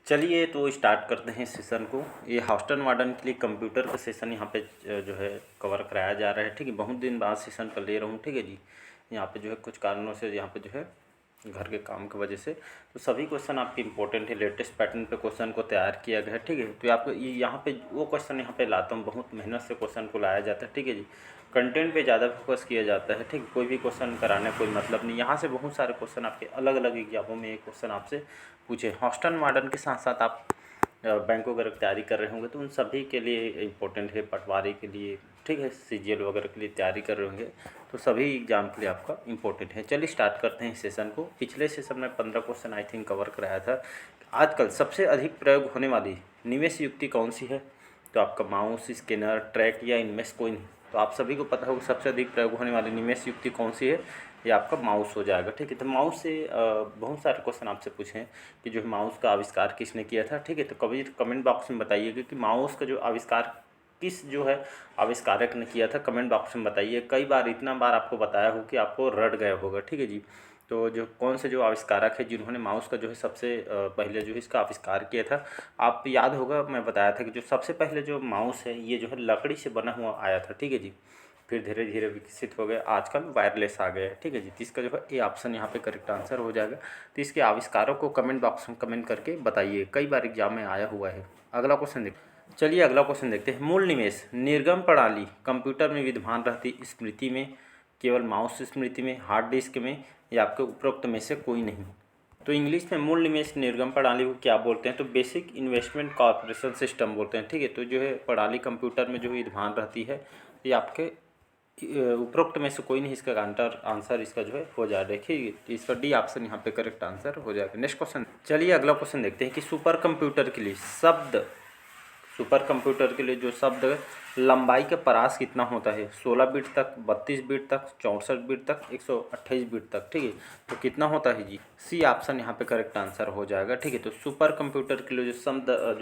चलिए तो स्टार्ट करते हैं सेशन को। ये हॉस्टन वार्डन के लिए कंप्यूटर का सेशन यहाँ पे जो है कवर कराया जा रहा है। ठीक है, बहुत दिन बाद सेशन कर ले रहा हूँ। ठीक है जी, यहाँ पे जो है कुछ कारणों से यहाँ पे जो है घर के काम की वजह से तो सभी क्वेश्चन आपके इंपॉर्टेंट है। लेटेस्ट पैटर्न पे क्वेश्चन को तैयार किया गया है। ठीक है, तो आपको ये यहाँ पे वो क्वेश्चन यहाँ पे लाता हूँ, बहुत मेहनत से क्वेश्चन को लाया जाता है। ठीक है जी, कंटेंट पे ज़्यादा फोकस किया जाता है। ठीक, कोई भी क्वेश्चन कराने कोई मतलब नहीं। यहाँ से बहुत सारे क्वेश्चन आपके अलग अलग एग्जामों में एक क्वेश्चन आपसे पूछे। हॉस्टन वार्डन के साथ साथ आप बैंक वगैरह की तैयारी कर रहे होंगे तो उन सभी के लिए इम्पोर्टेंट है। पटवारी के लिए, ठीक है, सीजीएल वगैरह के लिए तैयारी कर रहे होंगे तो सभी एग्जाम के लिए आपका इम्पोर्टेंट है। चलिए स्टार्ट करते हैं सेशन को। पिछले सेशन में 15 क्वेश्चन आई थिंक कवर कराया था। आजकल सबसे अधिक प्रयोग होने वाली निवेश युक्ति कौन सी है? तो आपका माउस, स्कैनर, ट्रैक या इन्वेस्ट कोइन। तो आप सभी को पता होगा सबसे अधिक प्रयोग होने वाली निवेश युक्ति कौन सी है? ये आपका माउस हो जाएगा। ठीक है, तो माउस से बहुत सारे क्वेश्चन आपसे पूछे हैं कि जो माउस का आविष्कार किसने किया था। ठीक है, तो कभी कमेंट बॉक्स में बताइएगा कि माउस का जो आविष्कार किस जो है आविष्कारक ने किया था। कमेंट बॉक्स में बताइए। कई बार, इतना बार आपको बताया हो कि आपको रट गया होगा। ठीक है जी, तो जो कौन से जो आविष्कारक है जिन्होंने माउस का जो है सबसे पहले जो है इसका आविष्कार किया था। आप याद होगा मैं बताया था कि जो सबसे पहले जो माउस है ये जो है लकड़ी से बना हुआ आया था। ठीक है जी, फिर धीरे धीरे विकसित हो गया, आजकल वायरलेस आ गया है। ठीक है जी, तो इसका जो है ए ऑप्शन यहाँ पे करेक्ट आंसर हो जाएगा। तो इसके आविष्कारों को कमेंट बॉक्स में कमेंट करके बताइए, कई बार एग्जाम में आया हुआ है। अगला क्वेश्चन देखिए। चलिए अगला क्वेश्चन देखते हैं। मूल निवेश निर्गम प्रणाली कंप्यूटर में विद्यमान रहती स्मृति में, केवल माउस स्मृति में, हार्ड डिस्क में, या आपके उपरोक्त में से कोई नहीं। तो इंग्लिश में मूल निवेश निर्गम प्रणाली को क्या बोलते हैं? तो बेसिक इन्वेस्टमेंट कॉर्पोरेशन सिस्टम बोलते हैं। ठीक है, तो जो है प्रणाली कंप्यूटर में जो विद्यमान रहती है ये आपके उपरोक्त में से कोई नहीं। इसका आंसर इसका जो है हो जाएगा। देखिए इसका डी ऑप्शन यहाँ पे करेक्ट आंसर हो जाएगा। नेक्स्ट क्वेश्चन, चलिए अगला क्वेश्चन देखते हैं कि सुपर कंप्यूटर के लिए सुपर कंप्यूटर के लिए जो शब्द लंबाई का परास कितना होता है? 16 बिट तक, 32 बिट तक, 64 बिट तक, 128 बिट तक। ठीक है, तो कितना होता है जी? सी ऑप्शन यहाँ पे करेक्ट आंसर हो जाएगा। ठीक है, तो सुपर कंप्यूटर के लिए जो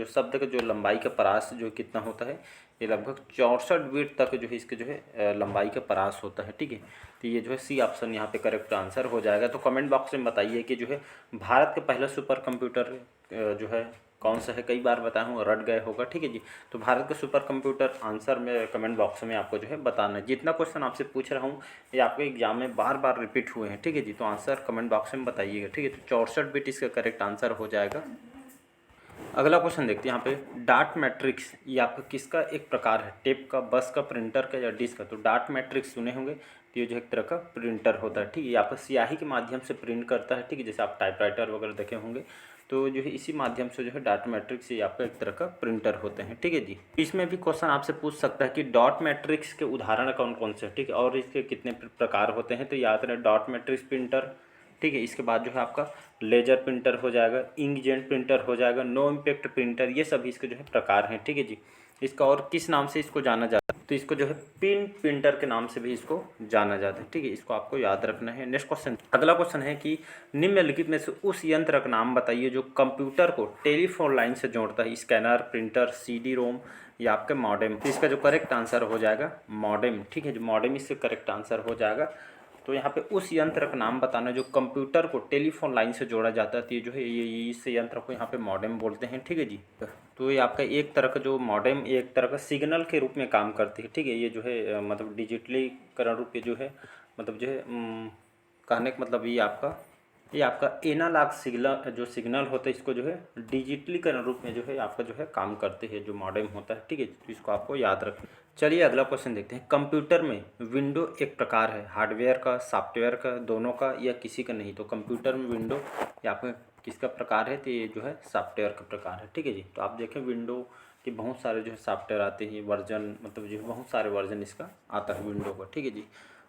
शब्द का जो लंबाई का परास जो कितना होता है? ये लगभग 64 बिट तक जो है इसके जो है लंबाई का परास होता है। ठीक है, तो ये जो है सी ऑप्शन यहाँ पे करेक्ट आंसर हो जाएगा। तो कमेंट बॉक्स में बताइए कि जो है भारत का पहला सुपर कंप्यूटर जो है कौन सा है? कई बार बताया हूँ, रट गए होगा। ठीक है जी, तो भारत का सुपर कंप्यूटर आंसर में कमेंट बॉक्स में आपको जो है बताना है। जितना क्वेश्चन आपसे पूछ रहा हूँ ये आपके एग्जाम में बार बार रिपीट हुए हैं। ठीक है जी, तो आंसर कमेंट बॉक्स में बताइएगा। ठीक है, तो 64 बिट इसका करेक्ट आंसर हो जाएगा। अगला क्वेश्चन देखते हैं यहाँ पे। डार्ट मैट्रिक्स ये आपका किसका एक प्रकार है? टेप का, बस का, प्रिंटर का या डिस्क का? तो डार्ट मैट्रिक्स सुने होंगे, तो ये जो एक तरह का प्रिंटर होता है। ठीक है, ये आपका स्याही के माध्यम से प्रिंट करता है। ठीक है, जैसे आप टाइपराइटर वगैरह देखे होंगे तो जो है इसी माध्यम से जो है डार्ट मैट्रिक्स ये आपका एक तरह का प्रिंटर होते हैं। ठीक है जी, इसमें भी क्वेश्चन आपसे पूछ सकता है कि डॉट मैट्रिक्स के उदाहरण कौन कौन से हैं। ठीक है, और इसके कितने प्रकार होते हैं? तो याद रहे डॉट मैट्रिक्स प्रिंटर। ठीक है, इसके बाद जो है आपका लेजर प्रिंटर हो जाएगा, इंकजेट प्रिंटर हो जाएगा, नो इम्पैक्ट प्रिंटर, ये सभी इसके जो है प्रकार हैं। ठीक है जी, इसका और किस नाम से इसको जाना जाता है? तो इसको जो है पिन प्रिंटर के नाम से भी इसको जाना जाता है। ठीक है, इसको आपको याद रखना है। नेक्स्ट क्वेश्चन, अगला क्वेश्चन है कि निम्नलिखित में से उस यंत्र का नाम बताइए जो कंप्यूटर को टेलीफोन लाइन से जोड़ता है। स्कैनर, प्रिंटर, सीडी रोम या आपका मॉडेम। तो इसका जो करेक्ट आंसर हो जाएगा मॉडेम। ठीक है, जो मॉडेम इससे करेक्ट आंसर हो जाएगा। तो यहाँ पे उस यंत्र का नाम बताना जो कंप्यूटर को टेलीफोन लाइन से जोड़ा जाता है। तो ये जो है ये इस यंत्र को यहाँ पे मॉडेम बोलते हैं। ठीक है जी, तो ये आपका एक तरह का जो मॉडेम एक तरह का सिग्नल के रूप में काम करती है। ठीक है, ये जो है मतलब डिजिटलीकरण रूप में जो है मतलब जो है कहने का मतलब ये आपका एनालॉग सिग्नल जो सिग्नल होता है इसको जो है डिजिटलीकरण रूप में जो है आपका जो है काम करते हैं जो मॉडेम होता है। ठीक है, तो इसको आपको याद रखना। चलिए अगला क्वेश्चन देखते हैं। कंप्यूटर में विंडो एक प्रकार है, हार्डवेयर का, सॉफ्टवेयर का, दोनों का या किसी का नहीं? तो कंप्यूटर में विंडो या आपका किसका प्रकार है? तो ये जो है सॉफ्टवेयर का प्रकार है। ठीक है जी, तो आप देखें विंडो के बहुत सारे जो है सॉफ्टवेयर आते हैं, वर्जन मतलब जो है बहुत सारे वर्जन इसका आता है विंडो का। ठीक है जी,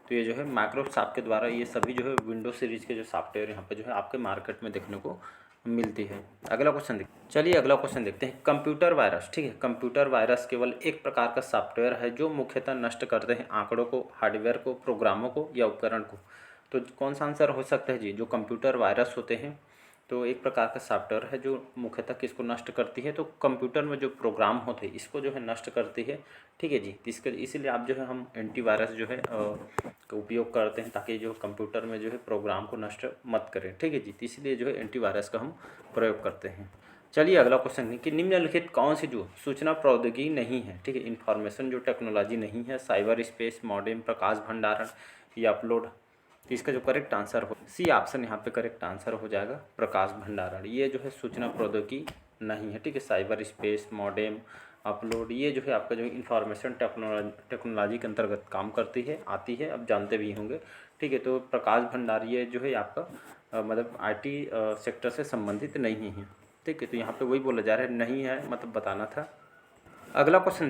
तो ये जो है माइक्रोसॉफ्ट के द्वारा ये सभी जो है विंडो सीरीज के जो सॉफ्टवेयर यहाँ पे जो है आपके मार्केट में देखने को मिलती है। अगला क्वेश्चन चलिए अगला क्वेश्चन देखते हैं। Computer virus. ठीक है, कंप्यूटर वायरस केवल एक प्रकार का सॉफ्टवेयर है जो मुख्यतः नष्ट करते हैं आंकड़ों को, हार्डवेयर को, प्रोग्रामों को या उपकरण को। तो कौन सा आंसर हो सकता है जी? जो कंप्यूटर वायरस होते हैं तो एक प्रकार का सॉफ्टवेयर है जो मुख्यतः किसको नष्ट करती है? तो कंप्यूटर में जो प्रोग्राम होते हैं इसको जो है नष्ट करती है। ठीक है जी, इसके इसीलिए आप जो है हम एंटीवायरस जो है का उपयोग करते हैं ताकि जो कंप्यूटर में जो है प्रोग्राम को नष्ट मत करें। ठीक है जी, तो इसलिए जो है एंटीवायरस का हम प्रयोग करते हैं। चलिए अगला क्वेश्चन है कि निम्नलिखित कौन सी जो सूचना प्रौद्योगिकी नहीं है, ठीक है, इन्फॉर्मेशन जो टेक्नोलॉजी नहीं है, साइबर स्पेस, मॉडेम, प्रकाश भंडारण या अपलोड। तो इसका जो करेक्ट आंसर हो सी ऑप्शन यहाँ पे करेक्ट आंसर हो जाएगा, प्रकाश भंडारण। ये जो है सूचना प्रौद्योगिकी नहीं है, ठीक है। साइबर स्पेस, मॉडेम, अपलोड ये जो है आपका जो इंफॉर्मेशन टेक्नोलॉजी के अंतर्गत काम करती है, आती है, अब जानते भी होंगे, ठीक है। तो प्रकाश भंडार ये जो है आपका मतलब आईटी सेक्टर से संबंधित नहीं है, ठीक है। तो यहाँ पे वही बोला जा रहा है, नहीं है मतलब बताना था। अगला क्वेश्चन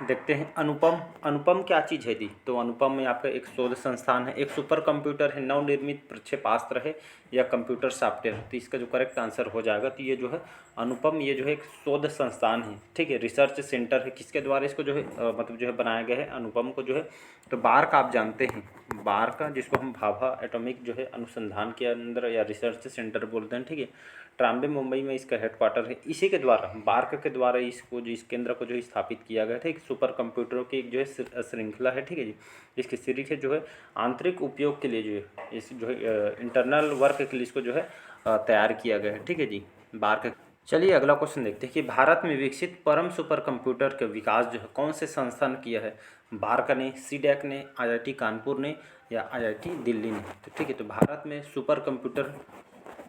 देखते हैं अनुपम। अनुपम क्या चीज़ है दी? तो अनुपम में आपका एक शोध संस्थान है, एक सुपर कंप्यूटर है, नवनिर्मित प्रक्षेपास्त्र है या कंप्यूटर सॉफ्टवेयर। तो इसका जो करेक्ट आंसर हो जाएगा, तो ये जो है अनुपम, ये जो है एक शोध संस्थान है, ठीक है, रिसर्च सेंटर है। किसके द्वारा इसको जो है मतलब जो है बनाया गया है अनुपम को जो है, तो बार्क आप जानते हैं, बार्क जिसको हम भाभा एटॉमिक जो है अनुसंधान के अंदर या रिसर्च सेंटर बोलते हैं, ठीक है। ट्राम्बे मुंबई में इसका हेडक्वार्टर है। इसी के द्वारा बार्क के द्वारा इसको जो इस केंद्र को जो स्थापित किया गया था, एक सुपर कंप्यूटरों की एक जो है श्रृंखला है, ठीक है जी। इसकी सीरीज है जो है आंतरिक उपयोग के लिए जो है इस जो है इंटरनल वर्क के लिए इसको जो है तैयार किया गया है, ठीक है जी, बार्क। चलिए अगला क्वेश्चन देखते हैं कि भारत में विकसित परम सुपर कंप्यूटर का विकास जो है कौन से संस्थान किया है? बार्क ने, सीडैक ने, आईआईटी कानपुर ने या आईआईटी दिल्ली ने। तो ठीक है, तो भारत में सुपर कंप्यूटर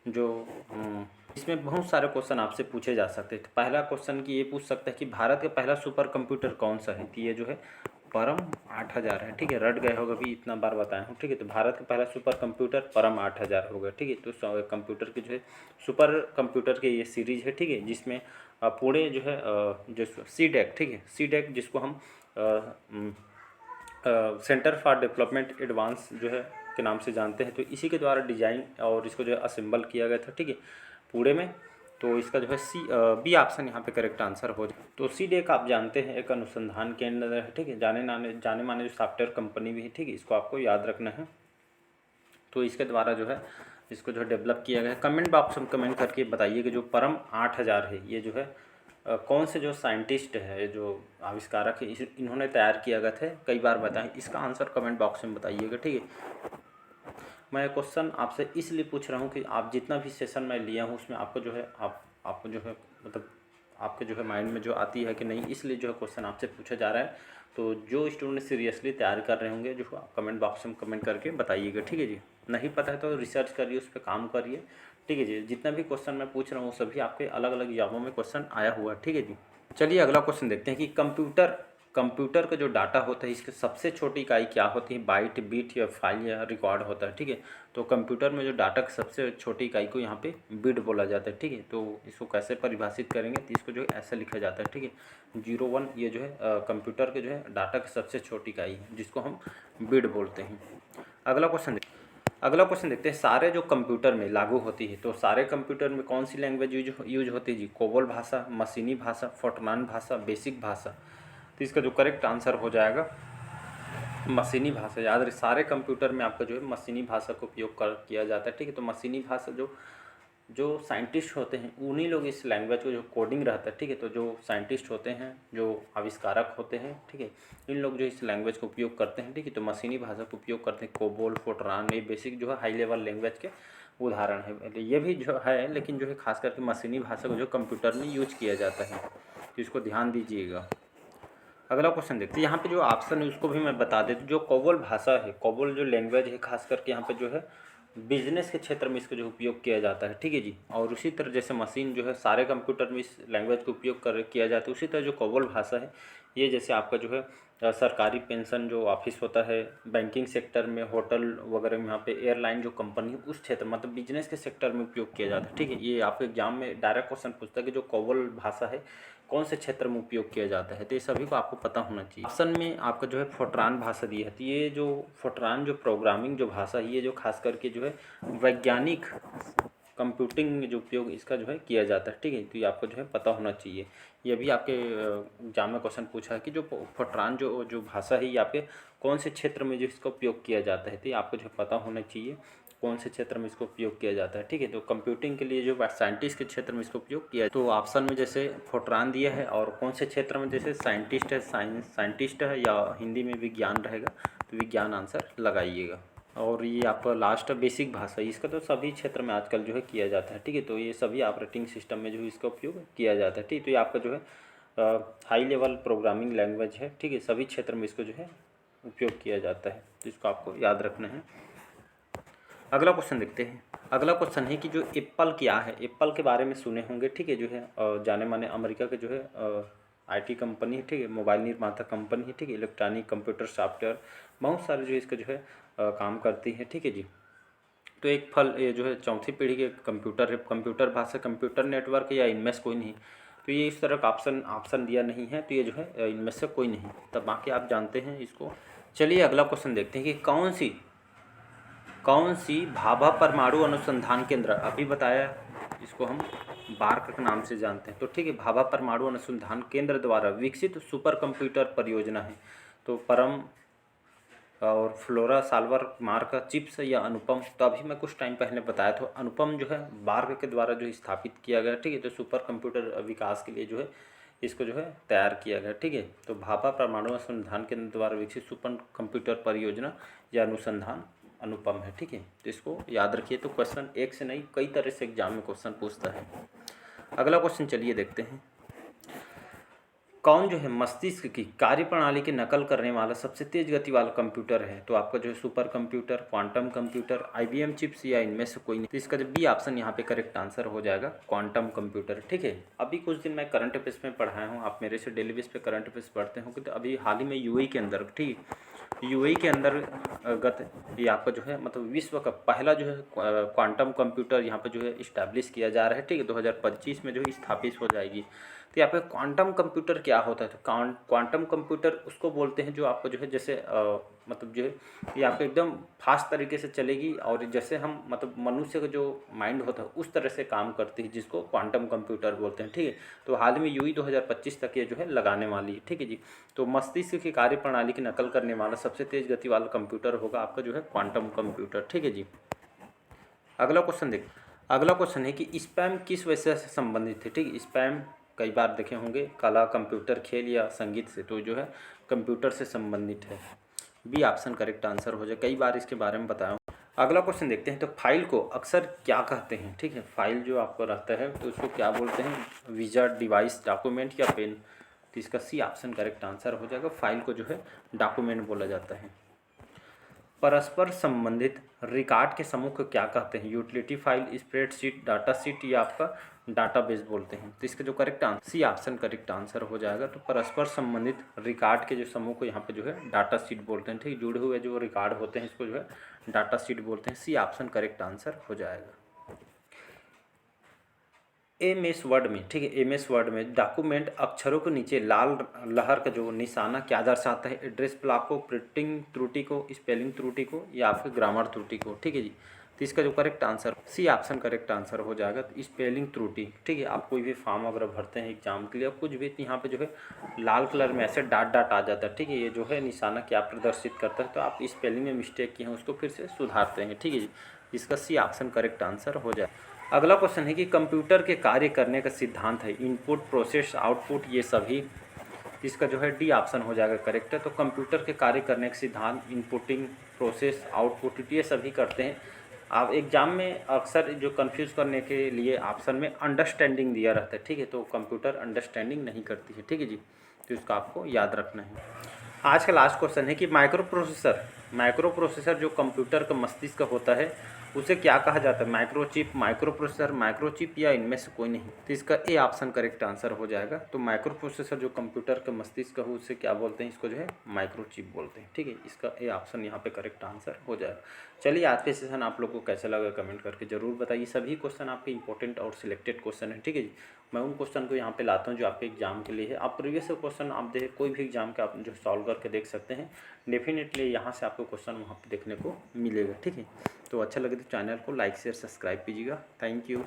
जो इसमें बहुत सारे क्वेश्चन आपसे पूछे जा सकते हैं। तो पहला क्वेश्चन की ये पूछ सकता है कि भारत का पहला सुपर कंप्यूटर कौन सा है? तो ये जो है परम 8000 है, ठीक है, रट गए होगा भी, इतना बार बताया हूँ, ठीक है। तो भारत का पहला सुपर कंप्यूटर परम 8000 होगा, ठीक है। तो कंप्यूटर की जो है सुपर कंप्यूटर की ये सीरीज है, ठीक है, जिसमें पूरे जो है जो सीडैक, ठीक है, सीडैक जिसको हम सेंटर फॉर डेवलपमेंट एडवांस जो है के नाम से जानते हैं, तो इसी के द्वारा डिजाइन और इसको जो है असेंबल किया गया था, ठीक है, पूरे में। तो इसका जो है बी ऑप्शन यहाँ पे करेक्ट आंसर हो जाए। तो सीडैक आप जानते हैं एक अनुसंधान केंद्र है, ठीक है, जाने माने जो सॉफ्टवेयर कंपनी भी है, ठीक है, इसको आपको याद रखना है। तो इसके द्वारा जो है इसको जो है डेवलप किया गया है। कमेंट बॉक्स में कमेंट करके बताइए कि जो परम 8000 है ये जो है कौन से जो साइंटिस्ट है, जो आविष्कारक है, इन्होंने तैयार किया गया था, कई बार बताएं। इसका आंसर कमेंट बॉक्स में बताइएगा, ठीक है। मैं क्वेश्चन आपसे इसलिए पूछ रहा हूँ कि आप जितना भी सेशन मैं लिया हूँ उसमें आपको जो है आपको जो है मतलब आपके जो है माइंड में जो आती है कि नहीं, इसलिए जो है क्वेश्चन आपसे पूछा जा रहा है। तो जो स्टूडेंट सीरियसली तैयार कर रहे होंगे जो आप कमेंट बॉक्स में कमेंट करके बताइएगा, ठीक है जी। नहीं पता है तो रिसर्च करिए, उस पर काम करिए, ठीक है जी। जितना भी क्वेश्चन मैं पूछ रहा हूँ सभी आपके अलग अलग एग्जामों में क्वेश्चन आया हुआ है, ठीक है जी। चलिए अगला क्वेश्चन देखते हैं कि कंप्यूटर का जो डाटा होता है इसकी सबसे छोटी इकाई क्या होती है? बाइट, बीट या फाइल या रिकॉर्ड होता है, ठीक है। तो कंप्यूटर में जो डाटा की सबसे छोटी इकाई को यहाँ पे बिट बोला जाता है, ठीक है। तो इसको कैसे परिभाषित करेंगे? तो इसको जो है ऐसे लिखा जाता है, ठीक है, 01 ये जो है कंप्यूटर के जो है डाटा की सबसे छोटी इकाई है जिसको हम बिट बोलते हैं। अगला क्वेश्चन देखते हैं, सारे जो कंप्यूटर में लागू होती है, तो सारे कंप्यूटर में कौन सी लैंग्वेज यूज होती है जी? कोबोल भाषा, मशीनी भाषा, फोर्ट्रान भाषा, बेसिक भाषा। तो इसका जो करेक्ट आंसर हो जाएगा मशीनी भाषा। याद रहे सारे कंप्यूटर में आपका जो है मशीनी भाषा का उपयोग किया जाता है, ठीक है। तो मशीनी भाषा जो साइंटिस्ट होते हैं उन्हीं लोग इस लैंग्वेज को जो कोडिंग रहता है, ठीक है। तो जो साइंटिस्ट होते हैं, जो आविष्कारक होते हैं, ठीक है, इन लोग जो इस लैंग्वेज को उपयोग करते हैं, ठीक है। तो मशीनी भाषा का उपयोग करते हैं। कोबोल, फोर्ट्रान ये बेसिक जो है हाई लेवल लैंग्वेज के उदाहरण है। ये भी जो है लेकिन जो है खास करके मशीनी भाषा को जो कंप्यूटर में यूज किया जाता है, तो इसको ध्यान दीजिएगा। अगला क्वेश्चन देखते हैं, यहाँ पे जो ऑप्शन है उसको भी मैं बता देता हूँ। जो कोबोल भाषा है, कोबोल जो लैंग्वेज है, खास करके यहाँ पे जो है बिजनेस के क्षेत्र में इसका जो उपयोग किया जाता है, ठीक है जी। और उसी तरह जैसे मशीन जो है सारे कंप्यूटर में इस लैंग्वेज का उपयोग किया जाता है, उसी तरह जो कोबोल भाषा है ये जैसे आपका जो है सरकारी पेंशन जो ऑफिस होता है, बैंकिंग सेक्टर में, होटल वगैरह में, यहाँ पे एयरलाइन जो कंपनी है उस क्षेत्र मतलब बिजनेस के सेक्टर में उपयोग किया जाता है, ठीक है। ये आपके एग्जाम में डायरेक्ट क्वेश्चन पूछता है कि जो कोबोल भाषा है कौन से क्षेत्र में उपयोग किया जाता है, तो ये सभी को आपको पता होना चाहिए। ऑप्शन में आपका जो है फोर्ट्रान भाषा दी है, तो ये जो फोर्ट्रान जो प्रोग्रामिंग जो भाषा है ये जो खास करके जो है वैज्ञानिक कंप्यूटिंग में जो उपयोग इसका जो है किया जाता है, ठीक है। तो ये आपको जो है पता होना चाहिए। ये भी आपके एग्जाम में क्वेश्चन पूछा है कि जो फोर्ट्रान जो भाषा है ये आपके कौन से क्षेत्र में जो इसका उपयोग किया जाता है, तो ये आपको जो पता होना चाहिए कौन से क्षेत्र में इसको उपयोग किया जाता है, ठीक है। तो कंप्यूटिंग के लिए जो साइंटिस्ट के क्षेत्र में इसको उपयोग किया, तो ऑप्शन में जैसे फोर्ट्रान दिया है और कौन से क्षेत्र में जैसे साइंटिस्ट है, साइंटिस्ट है या हिंदी में विज्ञान रहेगा, तो विज्ञान आंसर लगाइएगा। और ये आपका लास्ट बेसिक भाषा, इसका तो सभी क्षेत्र में आजकल जो है किया जाता है, ठीक है। तो ये सभी ऑपरेटिंग सिस्टम में जो है इसका उपयोग किया जाता है, ठीक है। तो ये आपका जो है हाई लेवल प्रोग्रामिंग लैंग्वेज है, ठीक है। सभी क्षेत्र में इसको जो है उपयोग किया जाता है, तो इसको आपको याद रखना है। अगला क्वेश्चन देखते हैं। अगला क्वेश्चन है कि जो एप्पल क्या है, एप्पल के बारे में सुने होंगे, ठीक है। जो है जाने माने अमेरिका के जो है आईटी कंपनी है, ठीक है। मोबाइल निर्माता कंपनी है, ठीक है। इलेक्ट्रॉनिक कंप्यूटर सॉफ्टवेयर बहुत सारे जो इसका जो है काम करती है, ठीक है जी। तो एक फल ये जो है चौथी पीढ़ी के कंप्यूटर है, कंप्यूटर भाषा, कंप्यूटर नेटवर्क या इनमें से कोई नहीं। तो ये इस तरह का ऑप्शन दिया नहीं है, तो ये जो है इनमें से कोई नहीं, तब बाकी आप जानते हैं इसको। चलिए अगला क्वेश्चन देखते हैं कि कौन सी भाभा परमाणु अनुसंधान केंद्र, अभी बताया इसको हम बार्क के नाम से जानते हैं, तो ठीक है। भाभा परमाणु अनुसंधान केंद्र द्वारा विकसित सुपर कंप्यूटर परियोजना है। तो परम और फ्लोरा साल्वर मार्क चिप्स या अनुपम, तो अभी मैं कुछ टाइम पहले बताया था, अनुपम जो है बार्क के द्वारा जो स्थापित किया गया, ठीक है। तो सुपर कंप्यूटर विकास के लिए जो है इसको जो है तैयार किया गया, ठीक है। तो भाभा परमाणु अनुसंधान केंद्र द्वारा विकसित सुपर कंप्यूटर परियोजना या अनुसंधान अनुपम है, ठीक है। तो इसको याद रखिए। तो क्वेश्चन एक से नहीं कई तरह से एग्जाम में क्वेश्चन पूछता है। अगला क्वेश्चन चलिए देखते हैं। कौन जो है मस्तिष्क की कार्यप्रणाली की नकल करने वाला सबसे तेज गति वाला कंप्यूटर है? तो आपका जो है super computer, quantum computer, IBM chips या इनमें से कोई नहीं। तो इसका जब बी ऑप्शन यहाँ पे करेक्ट आंसर हो जाएगा क्वांटम कंप्यूटर, ठीक है। अभी कुछ दिन मैं करंट अफेयर्स में पढ़ाया हूँ, आप मेरे से डेली बेस पे करंट अफेयर्स पढ़ते होंगे। तो अभी हाल ही में UAE के अंदर, ठीक है, UAE के अंतर्गत ये आपका जो है मतलब विश्व का पहला जो है क्वांटम कंप्यूटर यहाँ पे जो है इस्टेब्लिश किया जा रहा है, ठीक है। 2025 में जो है स्थापित हो जाएगी। तो यहाँ पे क्वांटम कंप्यूटर क्या होता है? तो क्वांटम कंप्यूटर उसको बोलते हैं जो आपको जो है जैसे मतलब जो है ये आपको एकदम फास्ट तरीके से चलेगी, और जैसे हम मतलब मनुष्य का जो माइंड होता है उस तरह से काम करती है, जिसको क्वांटम कंप्यूटर बोलते हैं, ठीक है। तो हाल में UAE 2025 तक ये जो है लगाने वाली है, ठीक है जी। तो मस्तिष्क की कार्यप्रणाली की नकल करने वाला सबसे तेज गति वाला कंप्यूटर होगा आपका जो है क्वांटम कंप्यूटर, ठीक है जी। अगला क्वेश्चन है कि स्पैम किस विषय से संबंधित है? ठीक है, स्पैम कई बार देखे होंगे, कला, कंप्यूटर, खेल या संगीत से, तो जो है कंप्यूटर से संबंधित है। बी ऑप्शन करेक्ट आंसर हो जाए, कई बार इसके बारे में बताया हूँ। अगला क्वेश्चन देखते हैं। तो फाइल को अक्सर क्या कहते हैं? ठीक है, फाइल जो आपको रहता है तो उसको क्या बोलते हैं? विजार्ड, डिवाइस, डॉक्यूमेंट या पेन? तो इसका सी ऑप्शन करेक्ट आंसर हो जाएगा। फाइल को जो है डॉक्यूमेंट बोला जाता है। परस्पर संबंधित रिकॉर्ड के समूह को क्या कहते हैं? Utility file, spreadsheet, data sheet या आपका डाटाबेस बोलते हैं। तो इसका जो correct answer C option correct answer हो जाएगा। तो परस्पर संबंधित रिकॉर्ड के जो समूह को यहाँ पे जो है डाटा शीट बोलते हैं, ठीक। जुड़े हुए जो रिकॉर्ड होते हैं इसको जो है डाटा शीट बोलते हैं। सी ऑप्शन करेक्ट आंसर हो जाएगा। MS वर्ड में, ठीक है, MS वर्ड में डॉक्यूमेंट अक्षरों के नीचे लाल लहर का जो निशाना क्या दर्शाता है? एड्रेस ब्लॉक को, प्रिंटिंग त्रुटि को, स्पेलिंग त्रुटि को या आपके ग्रामर त्रुटि को? ठीक है जी। तो इसका जो correct answer C option correct answer हो जाएगा। तो स्पेलिंग त्रुटि, ठीक है। आप कोई भी फॉर्म वगैरह भरते हैं एग्जाम के लिए, कुछ भी, तो यहाँ पे जो है लाल कलर में ऐसे डाट डाट आ जाता है, ठीक है। ये जो है निशाना क्या प्रदर्शित करता है? तो आप स्पेलिंग में मिस्टेक किए हैं उसको फिर से सुधारते हैं, ठीक है जी। इसका सी ऑप्शन करेक्ट आंसर हो जाए। अगला क्वेश्चन है कि कंप्यूटर के कार्य करने का सिद्धांत है इनपुट, प्रोसेस, आउटपुट, ये सभी। इसका जो है डी ऑप्शन हो जाएगा करेक्ट है। तो कंप्यूटर के कार्य करने का सिद्धांत इनपुटिंग, प्रोसेस, आउटपुट, ये सभी करते हैं। आप एग्जाम में अक्सर जो कंफ्यूज करने के लिए ऑप्शन में अंडरस्टैंडिंग दिया रहता है, ठीक है। तो कंप्यूटर अंडरस्टैंडिंग नहीं करती है, ठीक है जी। तो इसका आपको याद रखना है। आज का लास्ट क्वेश्चन है कि माइक्रो प्रोसेसर जो कंप्यूटर का मस्तिष्क होता है उसे क्या कहा जाता है? माइक्रोचिप, माइक्रो प्रोसेसर, माइक्रोचिप या इनमें से कोई नहीं? तो इसका ए ऑप्शन करेक्ट आंसर हो जाएगा। तो माइक्रो प्रोसेसर जो कंप्यूटर का मस्तिष्क हो उसे क्या बोलते हैं? इसको जो है माइक्रोचिप बोलते हैं, ठीक है। इसका ए ऑप्शन यहाँ पे करेक्ट आंसर हो जाएगा। चलिए, आज के सेशन आप लोग को कैसा लगा कमेंट करके जरूर बताइए। सभी क्वेश्चन आपके इंपॉर्टेंट और सिलेक्टेड क्वेश्चन है, ठीक है जी। मैं उन क्वेश्चन को यहाँ पे लाता हूँ जो आपके एग्जाम के लिए है। आप प्रीवियस क्वेश्चन आप देख कोई भी एग्जाम का आप जो सॉल्व करके देख सकते हैं। डेफिनेटली यहाँ से आपको क्वेश्चन वहाँ पे देखने को मिलेगा, ठीक है। तो अच्छा लगे तो चैनल को लाइक शेयर सब्सक्राइब कीजिएगा। Thank you.